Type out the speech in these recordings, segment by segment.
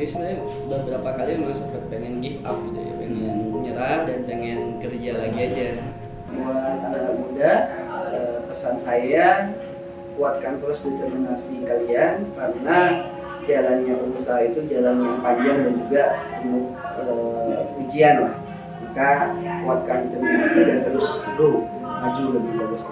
sebenarnya beberapa kali memang sempat pengen give up gitu ya, pengen nyerah dan pengen kerja lagi aja. Buat anak muda, pesan saya kuatkan terus determinasi kalian karena jalannya usaha itu jalan yang panjang dan juga penuh ujian lah. Maka kuatkan determinasi dan terus go maju lebih bagus.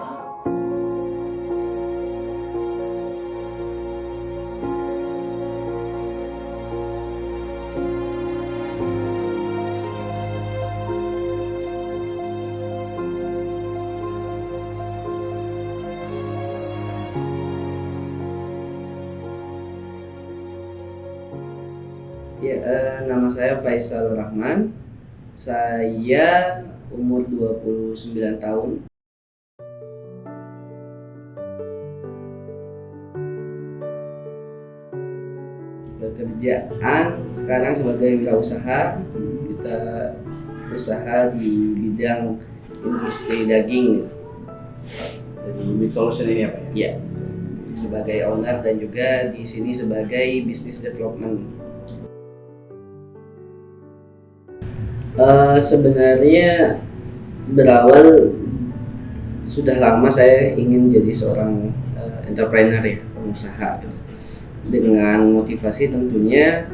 Ya, nama saya Faisal Rahman. Saya umur 29 tahun. Pekerjaan sekarang sebagai wirausaha, kita usaha di bidang industri daging. Jadi Meat Solution ini apa ya? Ya, sebagai owner dan juga di sini sebagai business development. Sebenarnya berawal sudah lama saya ingin jadi seorang entrepreneur ya, pengusaha. Dengan motivasi tentunya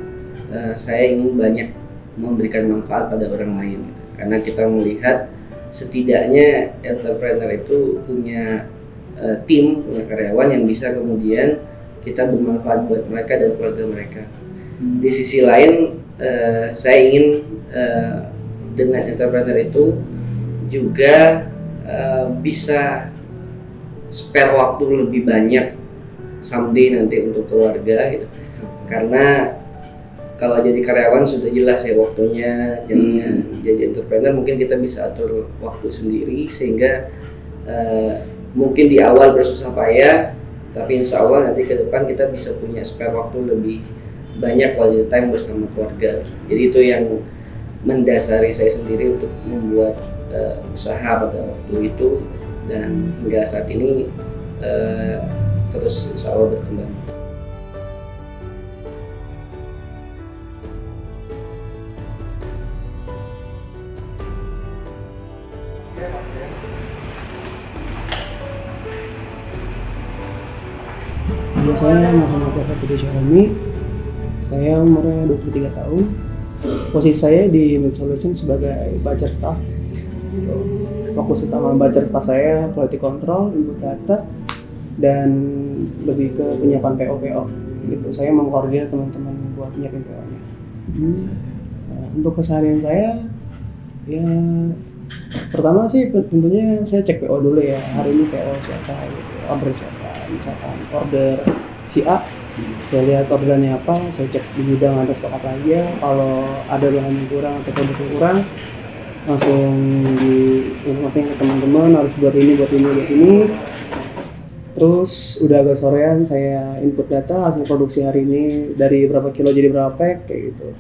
saya ingin banyak memberikan manfaat pada orang lain. Karena kita melihat setidaknya entrepreneur itu punya tim, punya karyawan yang bisa kemudian kita bermanfaat buat mereka dan keluarga mereka. Di sisi lain saya ingin dengan entrepreneur itu juga bisa spare waktu lebih banyak someday nanti untuk keluarga gitu. Karena kalau jadi karyawan sudah jelas ya waktunya, jamnya. Jadi entrepreneur mungkin kita bisa atur waktu sendiri sehingga mungkin di awal bersusah payah, tapi insya Allah nanti ke depan kita bisa punya spare waktu lebih banyak quality time bersama keluarga. Jadi itu yang mendasari saya sendiri untuk membuat usaha pada waktu itu dan hingga saat ini terus insya Allah berkembang. Saya Muhammad Fatih Syarami. Saya umurnya 23 tahun. Posisi saya di Meat Solution sebagai butcher staff. Fokus utama butcher staff saya quality control, input data, dan lebih ke penyiapan PO gitu. Saya mengkoordinir teman-teman buat nyiapin PO-nya. Untuk keseharian saya, ya pertama sih tentunya saya cek PO dulu ya. Hari ini PO siapa, gitu. Order siapa. Misalkan order si A, saya lihat orderannya apa, saya cek di gudang ada stok apa aja. Kalau ada bahan yang kurang atau produk yang kurang, langsung ke teman-teman harus buat ini. Terus udah agak sorean saya input data hasil produksi hari ini dari berapa kilo jadi berapa pack kayak gitu.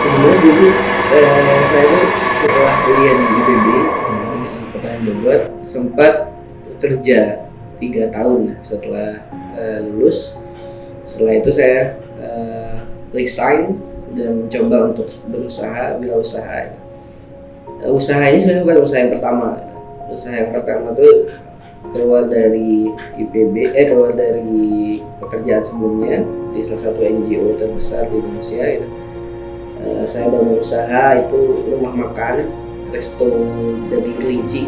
Sebenarnya dulu saya ini setelah kuliah di IPB di Kabupaten Bogor sempat kerja 3 tahun setelah lulus. Setelah itu saya resign dan coba untuk berusaha wirausaha. Usaha ini sebenarnya bukan usaha yang pertama. Usaha yang pertama tuh keluar dari IPB, keluar dari pekerjaan sebelumnya di salah satu NGO terbesar di Indonesia itu. Saya bangun usaha itu rumah makan, resto daging kelinci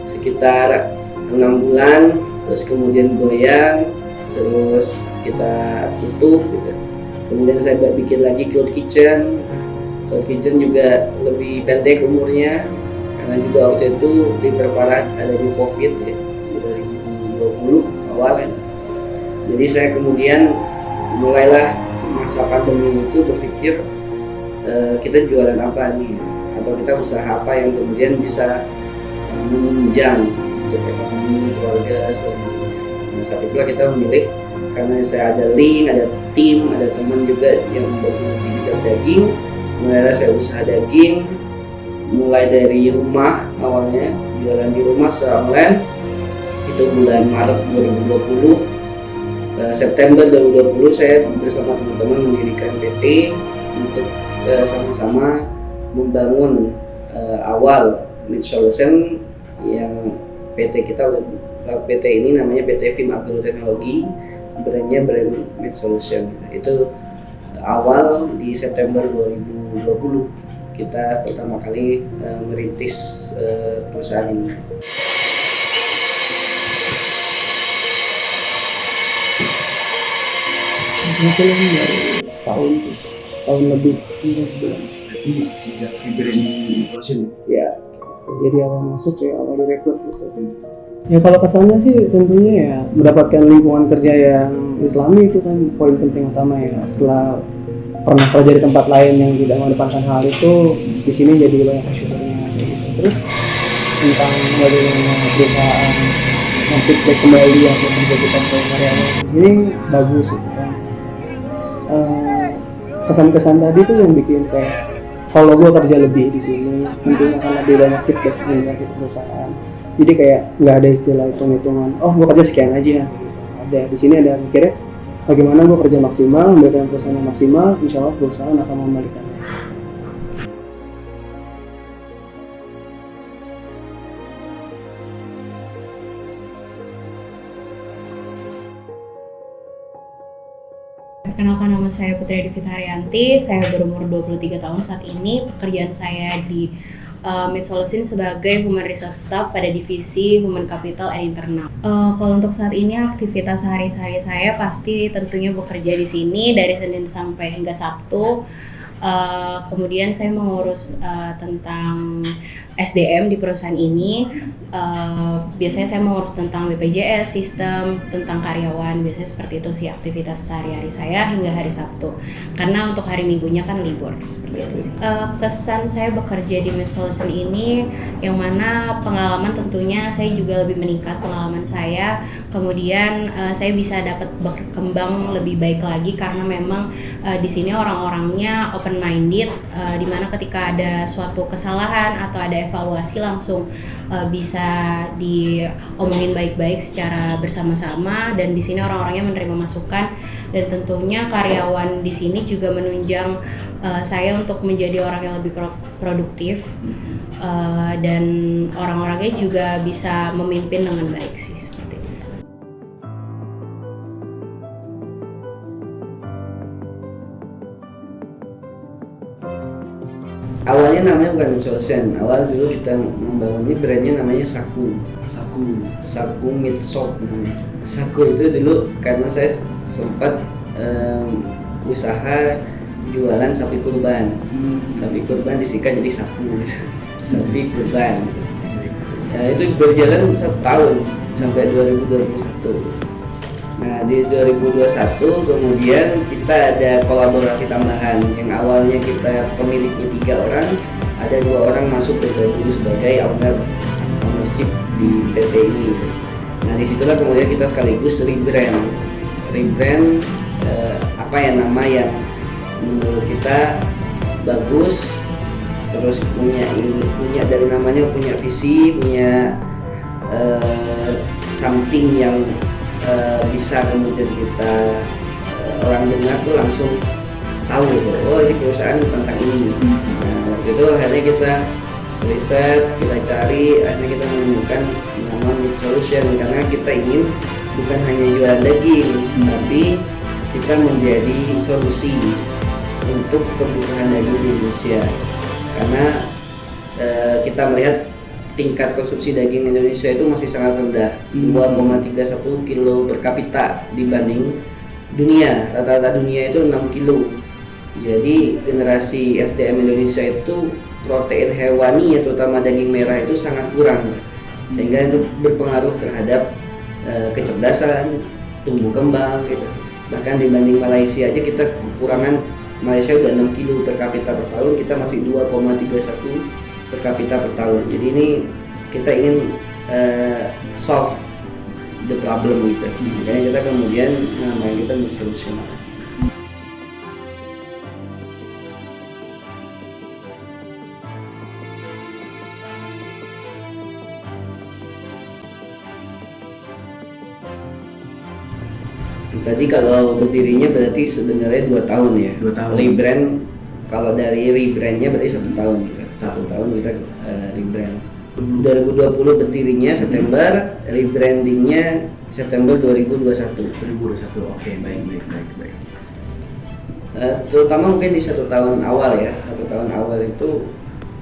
sekitar 6 bulan, terus kemudian goyang, terus kita tutup gitu. Kemudian saya bikin lagi cloud kitchen juga lebih pendek umurnya karena juga waktu itu diperparah adanya COVID ya 2020 awal kan. Jadi saya kemudian mulailah masa pandemi itu berpikir kita jualan apa nih atau kita usaha apa yang kemudian bisa menunjang untuk ekonomi keluarga segala macam. Nah, saat itulah kita memilih karena saya ada link, ada tim, ada teman juga yang bergerak di bidang daging. Mulailah saya usaha daging mulai dari rumah, awalnya jualan di rumah secara online itu bulan Maret 2020. September 2020 saya bersama teman-teman mendirikan PT untuk sama-sama membangun awal Meat Solution, yang PT kita, PT ini namanya PT Vim Agroteknologi, brandnya brand Meat Solution. Itu awal di September 2020 kita pertama kali merintis perusahaan ini. Mungkin baru setahun lebih, mungkin sebulan. Berarti sejak rebranding Meat Solution. Ya, jadi awal masuk ya awal direkrut gitu. Ya kalau kesannya sih tentunya ya mendapatkan lingkungan kerja yang Islami itu kan poin penting utama ya. Setelah pernah kerja di tempat lain yang tidak mengedepankan hal itu, di sini jadi banyak syukurnya gitu. Terus tentang bagaimana perusahaan memfeedback kembali hasil kerja kita sebagai karyawan, ini bagus gitu kan. Kesan-kesan tadi tuh yang bikin kayak kalau gue kerja lebih di sini tentunya akan lebih banyak feedback dari perusahaan. Jadi kayak nggak ada istilah hitung-hitungan, oh gue kerja sekian aja gitu. Ada di sini ada mikirnya bagaimana gue kerja maksimal, memberikan perusahaan yang maksimal, insya Allah perusahaan akan membalikan. Perkenalkan, nama saya Putri Devita Haryanti, saya berumur 23 tahun saat ini. Pekerjaan saya di Meat Solution sebagai Human Resource Staff pada divisi Human Capital and Internal. Kalau untuk saat ini aktivitas sehari-hari saya pasti tentunya bekerja di sini dari Senin sampai hingga Sabtu. Kemudian saya mengurus tentang SDM di perusahaan ini. Biasanya saya mengurus tentang BPJS, sistem, tentang karyawan. Biasanya seperti itu sih aktivitas sehari-hari saya hingga hari Sabtu. Karena untuk hari Minggunya kan libur, seperti itu sih. Kesan saya bekerja di Meat Solution ini, yang mana pengalaman tentunya saya juga lebih meningkat pengalaman saya. Kemudian saya bisa dapat berkembang lebih baik lagi karena memang di sini orang-orangnya open minded, dimana ketika ada suatu kesalahan atau ada evaluasi langsung bisa diomongin baik-baik secara bersama-sama, dan di sini orang-orangnya menerima masukan, dan tentunya karyawan di sini juga menunjang saya untuk menjadi orang yang lebih produktif, dan orang-orangnya juga bisa memimpin dengan baik sih, seperti itu. Awalnya namanya bukan Meat Solution, awal dulu kita membangun ini brandnya namanya Saku Meat Shop namanya. Saku itu dulu karena saya sempat usaha jualan sapi kurban. Sapi kurban disikat jadi Saku, sapi kurban. Ya, itu berjalan 1 tahun sampai 2021. Nah di 2021 kemudian kita ada kolaborasi tambahan, yang awalnya kita pemiliknya 3 orang, ada 2 orang masuk bergabung sebagai ownership di PT ini. Nah disitulah kemudian kita sekaligus rebrand apa ya, nama yang menurut kita bagus, terus punya dari namanya punya visi, punya something yang bisa kemudian kita orang dengar tuh langsung tahu gitu, oh ini perusahaan tentang ini. Nah waktu itu akhirnya kita riset, kita cari, akhirnya kita menemukan nama Meat Solution karena kita ingin bukan hanya jualan daging, tapi kita menjadi solusi untuk kebutuhan daging di Indonesia, karena kita melihat tingkat konsumsi daging Indonesia itu masih sangat rendah, 2,31 kilo per kapita dibanding dunia. Rata-rata dunia itu 6 kilo. Jadi generasi SDM Indonesia itu protein hewani, terutama daging merah itu sangat kurang, sehingga itu berpengaruh terhadap kecerdasan, tumbuh kembang gitu. Bahkan dibanding Malaysia aja kita kekurangan, Malaysia udah 6 kilo per kapita per tahun, kita masih 2,31 per kapita per tahun. Jadi ini kita ingin solve the problem gitu. Makanya kita kemudian namanya kita Meat Solution. Tadi kalau berdirinya berarti sebenarnya 2 tahun ya. 2 tahun. Rebrand, kalau dari rebrandnya berarti 1 tahun juga. 1 tahun kita rebrand. 2020 berdirinya September, rebrandingnya September 2021. 2021. Oke, baik. Terutama mungkin di 1 tahun awal ya. 1 tahun awal itu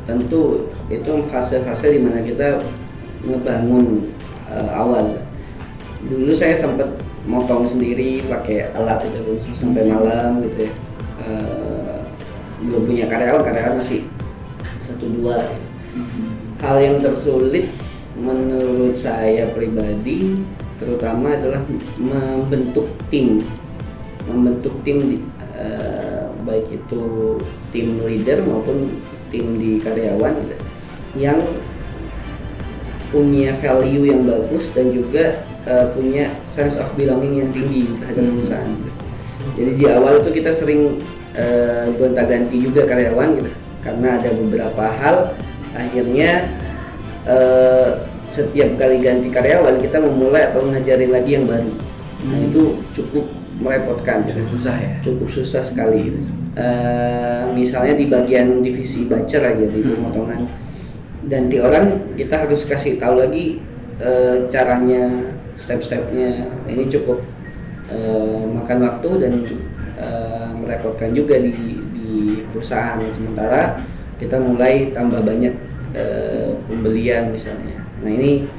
tentu itu fase-fase dimana kita ngebangun awal. Dulu saya sempat motong sendiri pakai alat itu sampai malam gitu ya. Belum punya karyawan masih 1-2. Hal yang tersulit menurut saya pribadi terutama adalah membentuk tim baik itu tim leader maupun tim di karyawan gitu, yang punya value yang bagus dan juga punya sense of belonging yang tinggi terhadap perusahaan gitu. Jadi di awal itu kita sering gonta-ganti juga karyawan gitu, karena ada beberapa hal akhirnya setiap kali ganti karyawan kita memulai atau ngajarin lagi yang baru. Nah itu cukup merepotkan, cukup susah sekali. Misalnya di bagian divisi bacer aja di pemotongan, ganti orang kita harus kasih tahu lagi caranya, step-stepnya. Ini cukup makan waktu dan merepotkan juga di perusahaan. Sementara kita mulai tambah banyak pembelian misalnya. Nah ini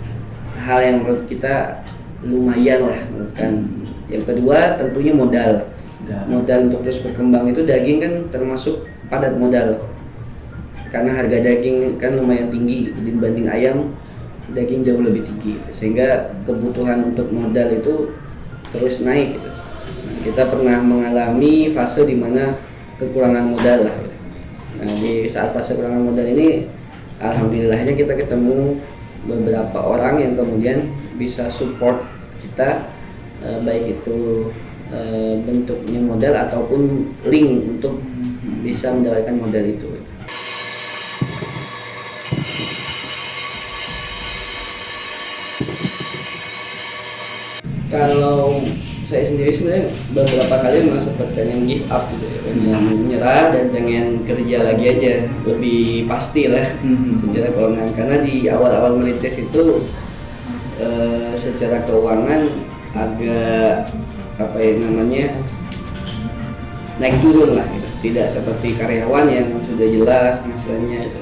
hal yang menurut kita lumayan lah menurut kami. Yang kedua tentunya modal untuk terus berkembang. Itu daging kan termasuk padat modal karena harga daging kan lumayan tinggi dibanding ayam. Daging jauh lebih tinggi sehingga kebutuhan untuk modal itu terus naik gitu. Nah, kita pernah mengalami fase di mana kekurangan modal lah gitu. Nah di saat fase kekurangan modal ini alhamdulillahnya kita ketemu beberapa orang yang kemudian bisa support kita, baik itu bentuknya modal ataupun link untuk bisa mendapatkan modal itu. Kalau saya sendiri sebenarnya beberapa kali memang sempat pengen give up gitu ya, pengen menyerah dan pengen kerja lagi aja lebih pasti lah secara keuangan, karena di awal-awal merintis itu secara keuangan agak apa ya namanya naik turun lah gitu. Tidak seperti karyawan yang sudah jelas penghasilannya gitu.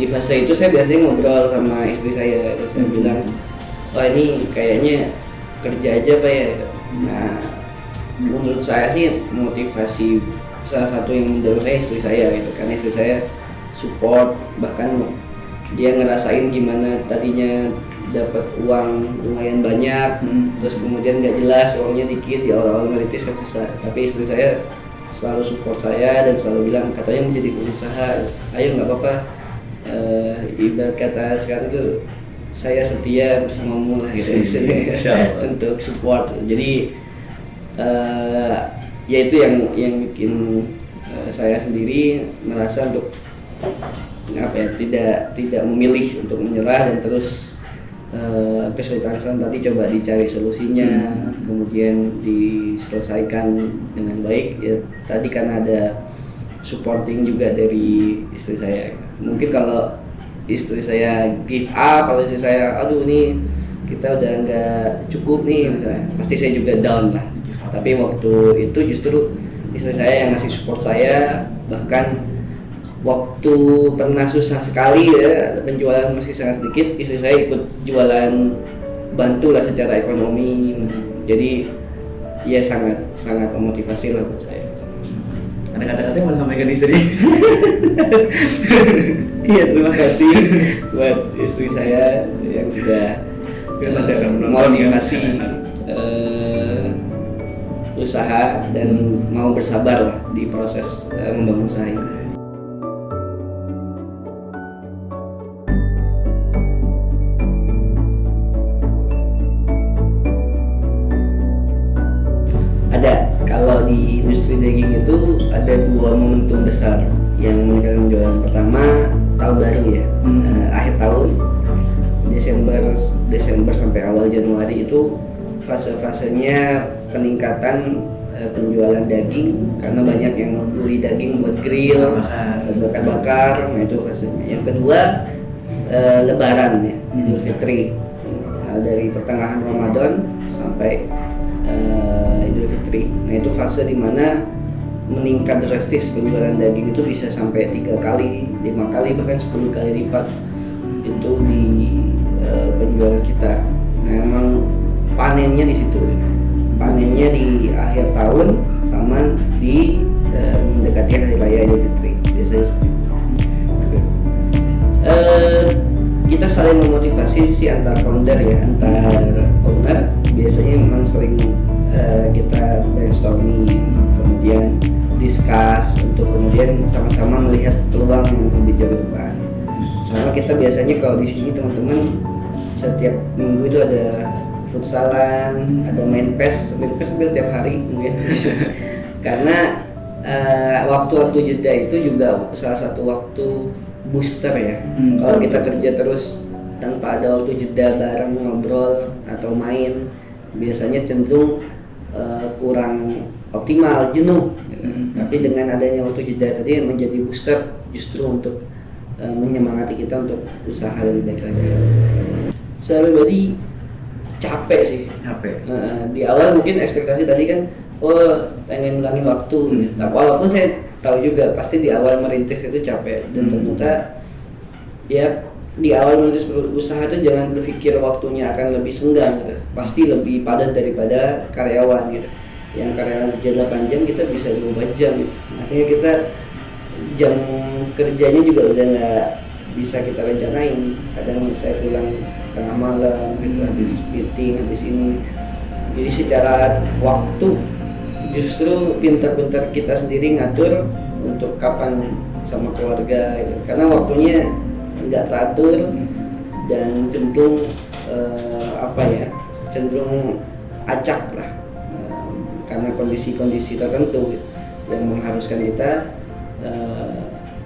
Di fase itu saya biasanya ngobrol sama istri saya, saya bilang, wah ini kayaknya kerja aja Pak ya. Nah menurut saya sih motivasi salah satu yang mendorong saya istri saya gitu, karena istri saya support, bahkan dia ngerasain gimana tadinya dapat uang lumayan banyak, terus kemudian nggak jelas uangnya dikit di awal-awal merintis kan susah, tapi istri saya selalu support saya dan selalu bilang katanya menjadi pengusaha, ayo nggak apa-apa, ibarat kata sekarang tuh saya setia bersamamu lah gitu untuk support. Jadi ya itu yang bikin saya sendiri merasa untuk apa ya tidak memilih untuk menyerah dan terus kesulitan tadi coba dicari solusinya, kemudian diselesaikan dengan baik. Ya tadi karena ada supporting juga dari istri saya. Mungkin kalau istri saya give up, kalau istri saya aduh nih kita udah nggak cukup nih misalnya, pasti saya juga down lah. Tapi waktu itu justru istri saya yang ngasih support saya, bahkan waktu pernah susah sekali ya, penjualan masih sangat sedikit, istri saya ikut jualan, bantulah secara ekonomi. Jadi ya sangat memotivasi lah buat saya. Ada kata-kata yang mau disampaikan istri? Iya, terima kasih buat istri saya yang sudah motivasi usaha dan mau bersabar lah di proses membangun usaha ini. Ada, kalau di industri daging itu ada 2 momentum besar yang meningkatkan penjualan. Pertama tahun baru ya, akhir tahun Desember sampai awal Januari itu fase-fasenya peningkatan penjualan daging karena banyak yang beli daging buat grill, buat bakar-bakar. Nah itu fasenya. Yang kedua Lebaran ya, Idul Fitri. Dari pertengahan Ramadan sampai Idul Fitri. Nah itu fase dimana meningkat drastis penjualan daging itu bisa sampai 3 kali, 5 kali, bahkan 10 kali lipat itu di penjualan kita. Nah emang panennya di situ. Panennya di akhir tahun sama di mendekati hari raya Idul Fitri, biasanya seperti itu. Kita saling memotivasi sih antar founder ya, antar owner. Biasanya memang sering kita brainstorming, kemudian discuss untuk kemudian sama-sama melihat peluang yang lebih jauh ke depan. Soalnya kita biasanya kalau di sini teman-teman setiap minggu itu ada futsalan, ada main PES hampir setiap hari mungkin. Karena waktu-waktu jeda itu juga salah satu waktu booster ya. Kalau kita kerja terus tanpa ada waktu jeda bareng ngobrol atau main, biasanya cenderung kurang optimal, jenuh. Tapi dengan adanya waktu jeda tadi menjadi booster justru untuk menyemangati kita untuk usaha lebih baik lagi. Saya pribadi capek sih. Di awal mungkin ekspektasi tadi kan, pengen ngulangin waktu. Tapi walaupun saya tahu juga pasti di awal merintis itu capek dan ternyata ya di awal merintis usaha itu jangan berpikir waktunya akan lebih senggang gitu. Pasti lebih padat daripada karyawan gitu. Yang karyawan kerja 8 jam kita bisa 24 jam gitu. Artinya kita jam kerjanya juga udah nggak bisa kita rencanain. Kadang saya pulang tengah malam gitu, habis meeting, habis ini. Jadi secara waktu justru pintar-pintar kita sendiri ngatur untuk kapan sama keluarga gitu. Karena waktunya nggak teratur dan cenderung cenderung acak lah, karena kondisi-kondisi tertentu gitu, yang mengharuskan kita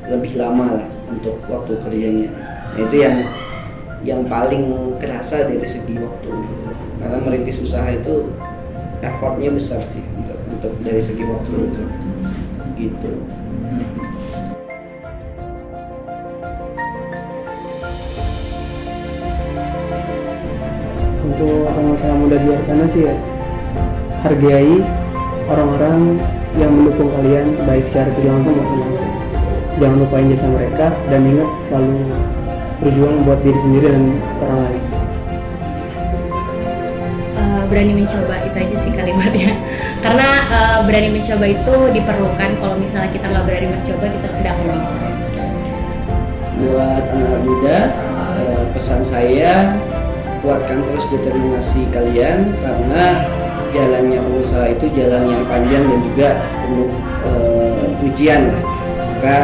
lebih lama lah untuk waktu kerjanya. Nah, itu yang paling kerasa dari segi waktu, karena merintis usaha itu effortnya besar sih untuk dari segi waktu gitu. Untuk pengusaha muda di luar sana sih ya, hargai orang-orang yang mendukung kalian baik secara tidak langsung maupun langsung. Jangan lupain jasa mereka dan ingat selalu berjuang buat diri sendiri dan orang lain. Berani mencoba, itu aja sih kalimatnya. Karena berani mencoba itu diperlukan. Kalau misalnya kita nggak berani mencoba, kita tidak akan bisa. Buat anak muda, pesan saya kuatkan terus determinasi kalian, karena jalannya pengusaha itu jalan yang panjang dan juga penuh ujian lah. Maka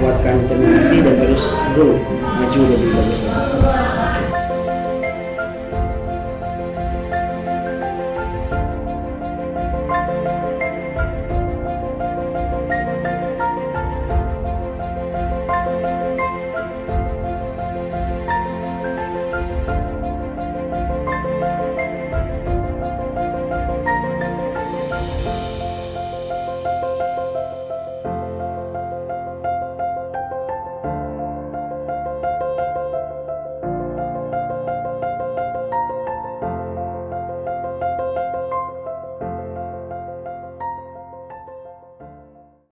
kuatkan determinasi dan terus go, maju lebih bagus lagi.